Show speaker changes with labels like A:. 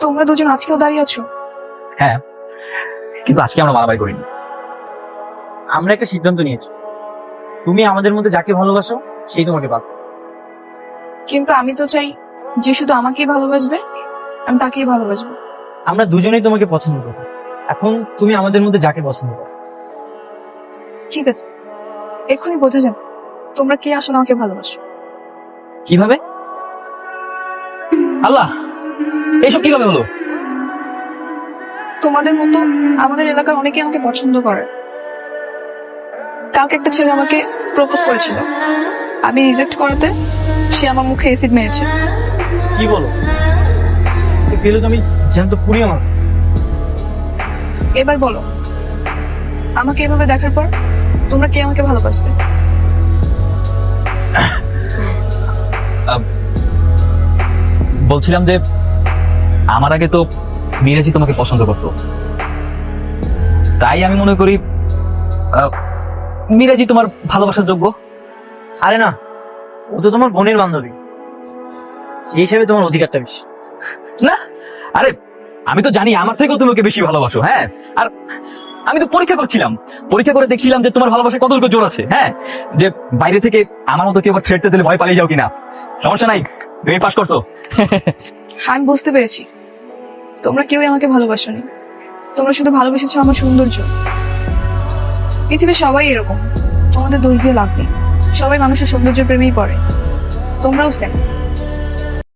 A: তোমরা দুজন আজকেও দাঁড়িয়ে আছো?
B: হ্যাঁ, কিন্তু আজকে আমরা মারামারি করিনি। আমরা একটা সিদ্ধান্ত নিয়েছি, তুমি আমাদের মধ্যে যাকে ভালোবাসো সেই তোমাকে পাবে।
A: কিন্তু আমি তো চাই যে শুধু আমাকেই ভালোবাসবে, আমি তাকেই ভালোবাসবো।
B: আমরা দুজনেই তোমাকে পছন্দ করি, এখন তুমি আমাদের মধ্যে যাকে পছন্দ করো।
A: ঠিক আছে, এক্ষুনি বোঝা যাবে তোমরা কে আসলে আমাকে ভালোবাসো।
B: কিভাবে? আল্লাহ, এইসব কিভাবে হলো?
A: তোমাদের মতো আমাদের এলাকার অনেকে আমাকে পছন্দ করে। কালকে একটা ছেলে আমাকে প্রপোজ করেছিল, আমি রিজেক্ট করাতে সে আমার মুখে অ্যাসিড মেরেছে।
B: কি বলো? পেলে তো আমি জ্যান্ত পুড়ি আমার।
A: এবার বলো, আমাকে এভাবে দেখার পর তোমরা কে আমাকে ভালোবাসবে?
B: বলছিলাম যে আমার আগে তো মিরাজি তোমাকে পছন্দ করতো, তাই আমি মনে করি মিরাজি তোমার ভালোবাসার যোগ্য। আরে না, ও তো তোমার বোনের বান্ধবী, সেই হিসেবে তোমার অধিকারটা বেশি। না, আরে আমি তো জানি আমার থেকেও তুমি ওকে বেশি ভালোবাসো। হ্যাঁ, আর আমি তো পরীক্ষা করছিলাম, পরীক্ষা করে দেখছিলাম যে তোমার ভালোবাসা কতটুকু জোর আছে। হ্যাঁ, যে বাইরে থেকে আমার মতো কেউ আবার ছেড়তে দিলে ভয় পালিয়ে যাও কিনা। সমস্যা নাই, তুমি পাস করছো।
A: আমি বুঝতে পেরেছি তোমরা কেউই আমাকে ভালোবাসোনি, তোমরা শুধু ভালোবেসেছো আমার সৌন্দর্য। পৃথিবীর সবাই এরকম, তোমাদের দোষ দিয়ে লাভ নেই। সবাই মানুষের সৌন্দর্য প্রেমেই পড়ে, তোমরাও সেম।